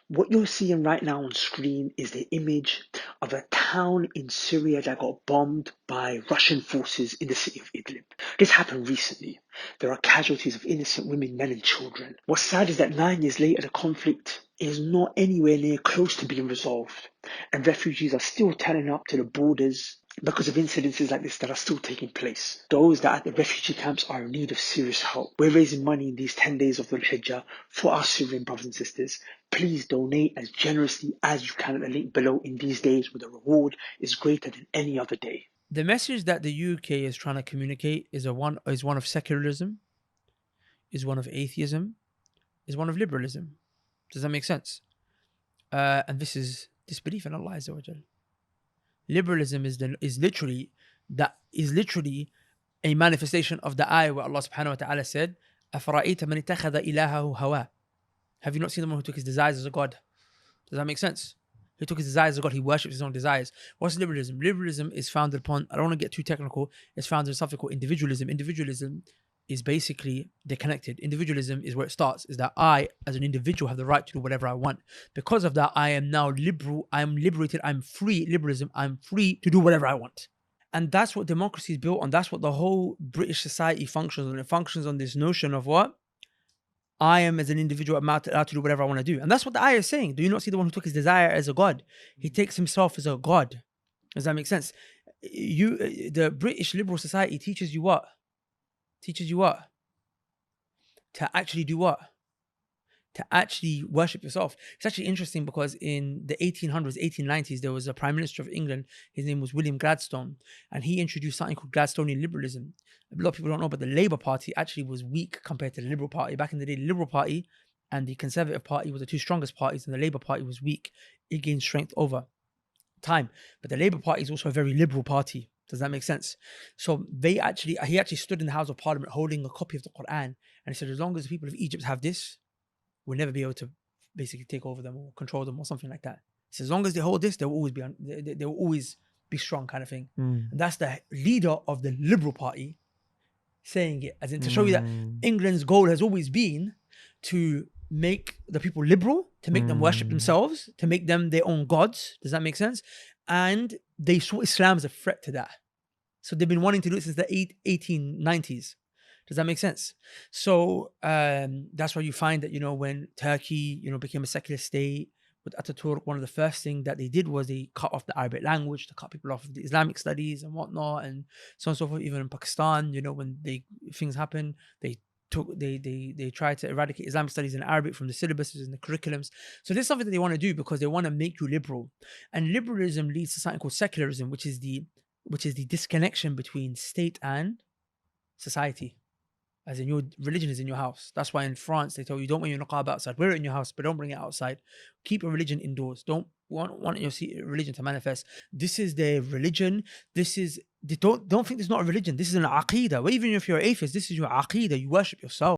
What you're seeing right now on screen is the image of a town in Syria that got bombed by Russian forces in the city of Idlib. This happened recently. There are casualties of innocent women, men, and children. What's sad is that 9 years later, the conflict is not anywhere near close to being resolved, and refugees are still turning up to the borders because of incidences like this that are still taking place. Those that are at the refugee camps are in need of serious help. We're raising money in these 10 days of the Hijjah for our Syrian brothers and sisters. Please donate as generously as you can at the link below in these days where the reward is greater than any other day. The message that the UK is trying to communicate is one of secularism, is one of atheism, is one of liberalism. Does that make sense? And this is disbelief in Allah Azza wa Jal. Liberalism is literally a manifestation of the ayah where Allah subhanahu wa ta'ala said, أَفَرَأَيْتَ مَنِ اتَّخَذَ إِلَهَهُ هَوَاهُ. Have you not seen the one who took his desires as a god? Does that make sense? He took his desires as a god, he worships his own desires. What's liberalism? Liberalism is founded upon, I don't want to get too technical, it's founded on something called individualism. Individualism is basically, they're connected. Individualism is where it starts, is that I, as an individual, have the right to do whatever I want. Because of that, I am now liberal, I am liberated, I'm free. Liberalism, I'm free to do whatever I want. And that's what democracy is built on. That's what the whole British society functions on. It functions on this notion of what? I am, as an individual, allowed to do whatever I want to do. And that's what the ayah is saying. Do you not see the one who took his desire as a god? He takes himself as a god. Does that make sense? The British liberal society teaches you what? Teaches you what? To actually do what? To actually worship yourself. It's actually interesting because in the 1800s, 1890s, there was a Prime Minister of England. His name was William Gladstone. And he introduced something called Gladstonian liberalism. A lot of people don't know, but the Labour Party actually was weak compared to the Liberal Party. Back in the day, the Liberal Party and the Conservative Party were the two strongest parties, and the Labour Party was weak. It gained strength over time. But the Labour Party is also a very liberal party. Does that make sense? So he actually stood in the House of Parliament holding a copy of the Quran, and he said, as long as the people of Egypt have this, we'll never be able to basically take over them or control them or something like that. So as long as they hold this, they will always be strong, kind of thing. And that's the leader of the Liberal Party saying it, as in to show you that England's goal has always been to make the people liberal, to make them worship themselves, to make them their own gods. Does that make sense? And they saw Islam as a threat to that. So they've been wanting to do it since the 1890s. Does that make sense? So that's why you find that, when Turkey, became a secular state with Ataturk, one of the first things that they did was they cut off the Arabic language, to cut people off of the Islamic studies and whatnot, and so on and so forth. Even in Pakistan, when things happen, they tried to eradicate Islamic studies in Arabic from the syllabuses and the curriculums. So this is something that they want to do because they want to make you liberal. And liberalism leads to something called secularism, which is the disconnection between state and society. As in, your religion is in your house. That's why in France they tell you, don't wear your niqab outside. Wear it in your house, but don't bring it outside. Keep your religion indoors. Don't want your religion to manifest. This is their religion. Don't think this is not a religion. This is an aqeedah. Even if you're an atheist, this is your aqeedah. You worship yourself.